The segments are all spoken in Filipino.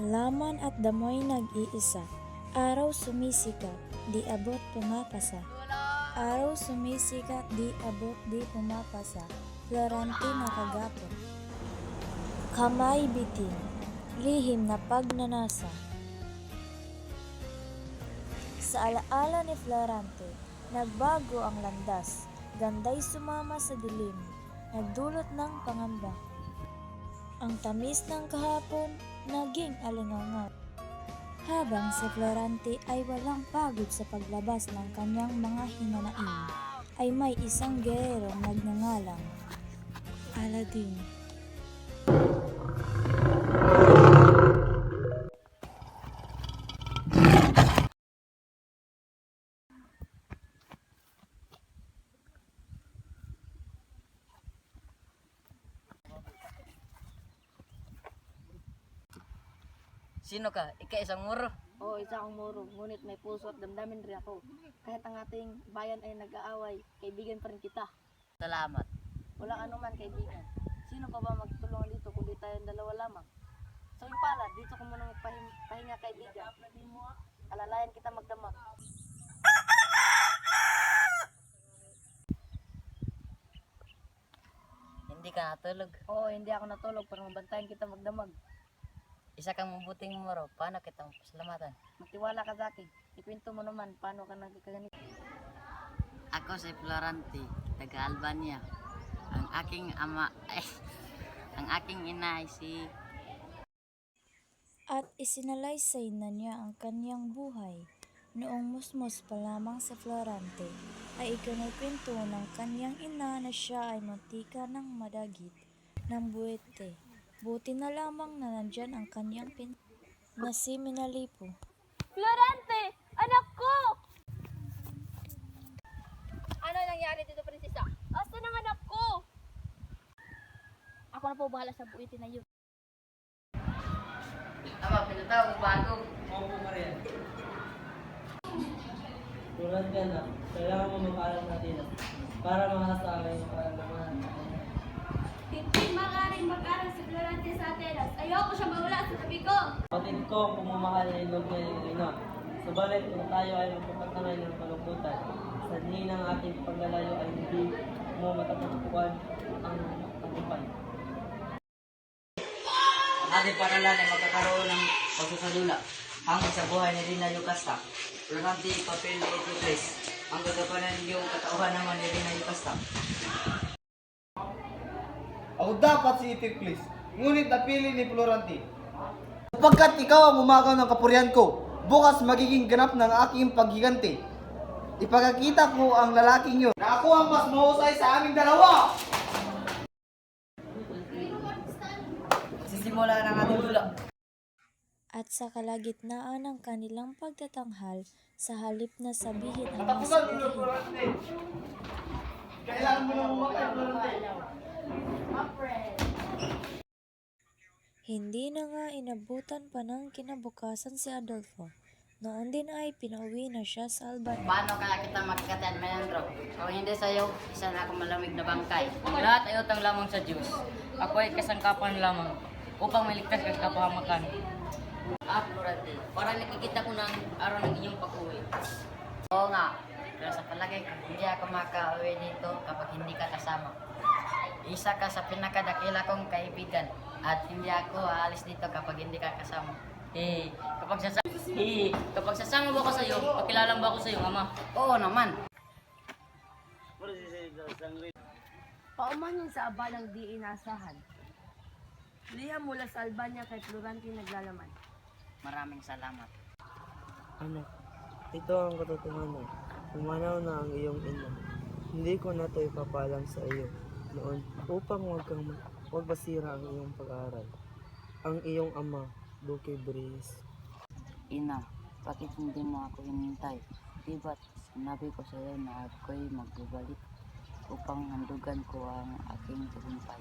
Halaman at damoy nag-iisa. Araw sumisikat, di abot pumapasa. Araw sumisikat, di abot di pumapasa. Florante nakagapon. Kamay bitin, lihim na pagnanasa. Sa alaala ni Florante, nagbago ang landas. Ganday sumama sa dilim, nagdulot ng pangamba. Ang tamis ng kahapon, naging alingaungaw. Habang si Florante ay walang pagod sa paglabas ng kanyang mga hinanain, ay may isang gererong nagngangalang Aladdin. Sino ka? Isang muro. Oo, isa akong muro, ngunit may puso at damdamin rin ako. Kahit ang ating bayan ay nag-aaway, kaibigan pa rin kita. Salamat. Walang anuman, kaibigan. Sino pa ba magtulungan dito kundi tayong dalawa lamang? So yung pala, dito ko muna magpahinga, kaibigan. Alalayan kita magdamag. Hindi ka natulog. Oo, hindi ako natulog para mabantayan kita magdamag. Isa kang mabuting muro. Paano kita mapasalamatan? Magtiwala ka sa akin. Ikwento mo naman paano ka nagkaganito. Ako si Florante, taga Albania. Ang aking ang aking ina ay si... At isinalaysay na niya ang kanyang buhay. Noong musmos pa lamang sa Florante, ay ikinikwento ng kanyang ina na siya ay muntika ng madagit ng buwete. Buti na lamang na nandyan ang kanyang na si Minalipo. Florante! Anak ko! Ano nangyari dito, prinsesa? Asa ng anak ko? Ako na po bahala sa buwitin na yun. Ama, pinatawag bago. Opo, Maria. Tulad ka na, kailangan mo mapaalam natin para makasama yung kaalaman. Hindi maaaring mag-aral si Florante sa Atenas. Ayoko siya mawala sa tabi ko. Kapatid ko ang pumamahal ng ilog niya ng ina. Subalit kung tayo ay magpapatangay ng kalungkutan, sa diin ng ating paglalayo ay hindi mo matatagpuan ang tagumpay. Ang ating paralan ay magkakaroon ng pagsusalula hanggang sa buhay ni Rina Yukasta. Florante, papel ni Eticles. Ang gagapanan yung katauhan naman ni Rina Yukasta. Ako dapat si Itiklis, ngunit napili ni Florante. Sapagkat ikaw ang umagaw ng kapurihan ko, bukas magiging ganap ng aking paghiganti. Ipagkakita ko ang lalaking yun na ako ang mas mahusay sa aming dalawa! Sisimula ng ating dula. At sa kalagitnaan ng kanilang pagtatanghal, sa halip na sabihin ang Katapusan mo masakit, na Florante! Kailangan mo na umatay, Florante! hindi na nga inabutan pa ng kinabukasan si Adolfo. Noon din ay pinauwi na siya sa Albania. Paano kaya kita magkakatan, Menandro? Kung hindi sa'yo, isa na akong malamig na bangkay. Ang lahat ay utang lamang sa Diyos. Ako ay kasangkapan lamang upang maligtas kang kapahamakan. Florante, para nakikita ko ng araw ng inyong pag-uwi. Oo nga, pero sa palagay ko, hindi ako makauwi dito kapag hindi ka kasama. Isa ka sa pinakadakila kong kaibigan at hindi ako aalis dito kapag hindi ka kasama. Kapag sasama ba ako sa iyo, pakilala ba ako sa iyo, ama? Oo naman. Pauman yun sa abalang di inasahan. Liha mula sa Albania kay Florante naglalaman. Maraming salamat. Anak, ito ang katotohanan. Pumanaw na ang iyong ina. Hindi ko na ito ipapalam sa iyo noon upang huwag masira ang iyong pag-aaral. Ang iyong ama, Duque Briz. Ina, bakit hindi mo ako hinintay? Diba't sinabi ko sa iyo na ako'y magbabalik upang handugan ko ang aking tagumpay.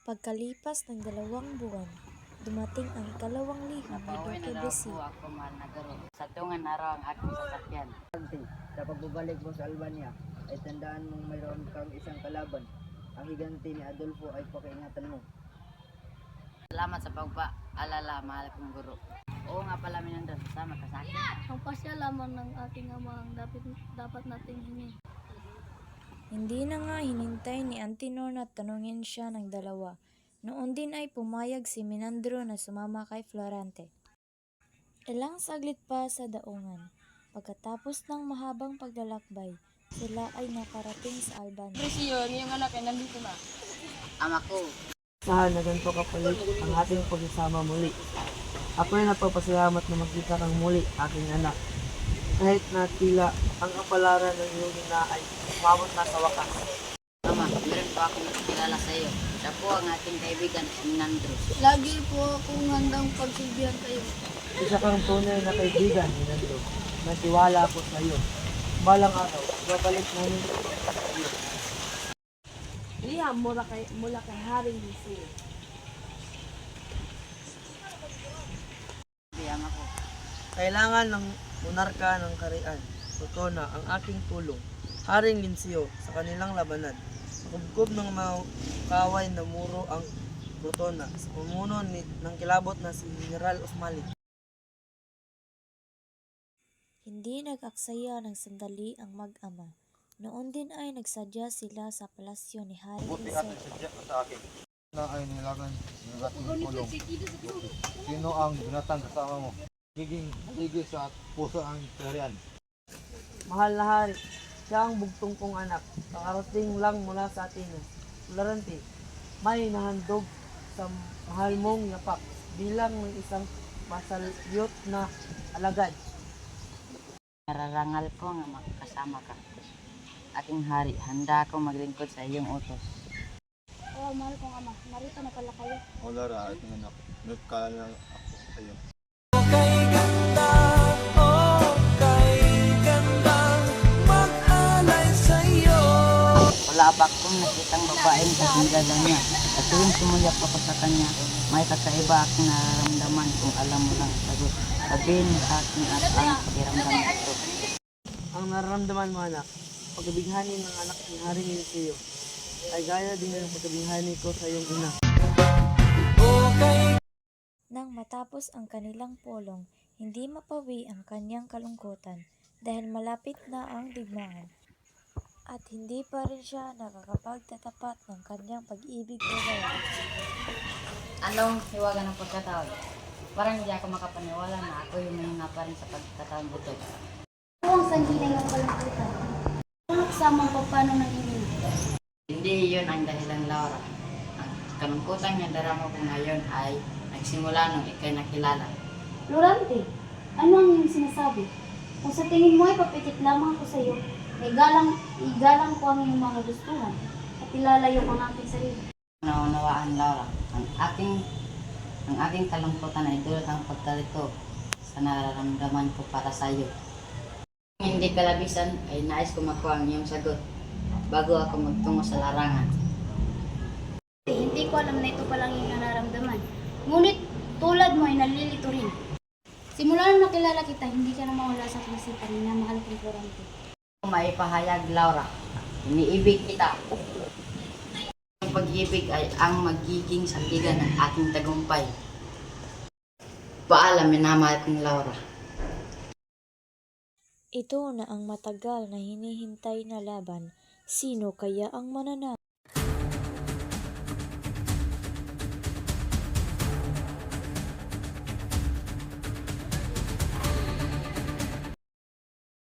Pagkalipas ng 2 buwan, dumating ang ikalawang liham ni Napauwi Duque na daw Besi. po ako, mahal na guro. Sa tungan araw ang aking sasakyan. Sa pagbabalik mo sa Albania, ay tandaan mong mayroon kang isang kalaban. Ang higanti ni Adolfo ay pakiingatan mo. Salamat sa pagpaalala, mahal kong guro. Oo nga pala, Menandro. Sama ka sa akin. Ang pasya lamang ng aking ama ang dapat nating hingin. Hindi na nga hinintay ni Auntie Norna at tanungin siya ng dalawa. Noon din ay pumayag si Menandro na sumama kay Florante. Ilang saglit pa sa daungan. Pagkatapos ng mahabang paglalakbay, sila ay nakarating sa Albania. Ama ko, Saan na ganito kapalit ang ating pagsasama muli. Ako ay napapasalamat na magkita kang muli, aking anak. Kahit na tila ang kapalaran ng iyong ina ay umabot na sa wakas. Ama, meron pa akong kilala sa iyo. Siya po ang aking kaibigan, si Menandro. Lagi po akong handang pagsilbihan kayo. Isa kang tunay na kaibigan, Nando. Natiwala ako sa iyo. Balang araw, babalik namin ito sa iyo. Liam mula kay Haring Lucio. Sabi, ama ko. Kailangan ng monarka ng Karian, Protona, ang aking tulong. Haring Linsio sa kanilang labanan. Nakubkob ng mga kaway na muro ang Protona sa pamuno ng kilabot na si General Osmalik. Hindi nag-aksaya ng sandali ang mag-ama. Noon din ay nagsadya sila sa palasyo ni Hari Isel. Na ay nilagan ng ating kulong. Sino ang binatang kasama mo? Giging haligi sa puso ang Karian. Mahal na hari, siya ang bugtong kong anak. Kakarating lang mula sa Atenas. Florante, may nahandog sa mahal mong yapak bilang ng isang masalyot na alagad. Nararangal ko nga makasama ka. Aking hari, handa akong maglingkod sa iyong utos. Oh, mahal kong ama, narito na pala kayo. Wala ra ating anak. Nagkala ako sa iyo. Wala pa akong nakitang babaeng kasinggalan niya. At tuwing sumulyak ako sa kanya, may kakaiba akong nararamdaman kung alam mo lang sagot. Sabihin mo sa akin at ang pakiramdam ito. Ang nararamdaman mo anak, pagkabighani ng anak ni Haring Eliseo ay gaya din ng pagkabighani ko sa iyong ina. Nang matapos ang kanilang pulong, hindi mapawi ang kanyang kalungkutan dahil malapit na ang digmaan. At hindi pa rin siya nakakapagtatapat ng kanyang pag-ibig o gawa. Anong hiwaga ng pagkatawag? Parang hindi ako makapaniwala na ako yung mahina pa rin sa pagkatawag buto. Ako ang sanggilay ng kalungkutan. Ano kasama ang papano ng inyong? Hindi yun ang dahilan, Laura. Ang kalungkutan niya darama ko ngayon ay nagsimula nung ikay nakilala. Florante, ano ang iyong sinasabi? Kung sa tingin mo ay papitik lamang ako sa iyo, igalang ko ang iyong mga gustuhan at ilalayo ang aking sarili. Naunawaan, Laura. Ang aking kalungkutan ay dulot ang pagkalito sa nararamdaman ko para sa iyo. Kung hindi kalabisan, ay nais ko makuha ang iyong sagot bago ako magtungo sa larangan. Hindi ko alam na ito palang iyong nararamdaman. Ngunit tulad mo ay nalilito rin. Simula nung nakilala kita, hindi ka na mawala sa pag-isipan ni na mahal kong Florante. Kung maipahayag, Laura, iniibig kita. Ang pag-ibig ay ang magiging sandigan ng aking tagumpay. Paalam, minamahal kong Laura. Ito na ang matagal na hinihintay na laban. Sino kaya ang mananalo?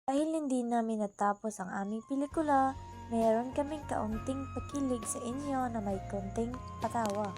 Dahil hindi namin natapos ang aming pelikula, meron kaming kaunting pakilig sa inyo na may konting patawa.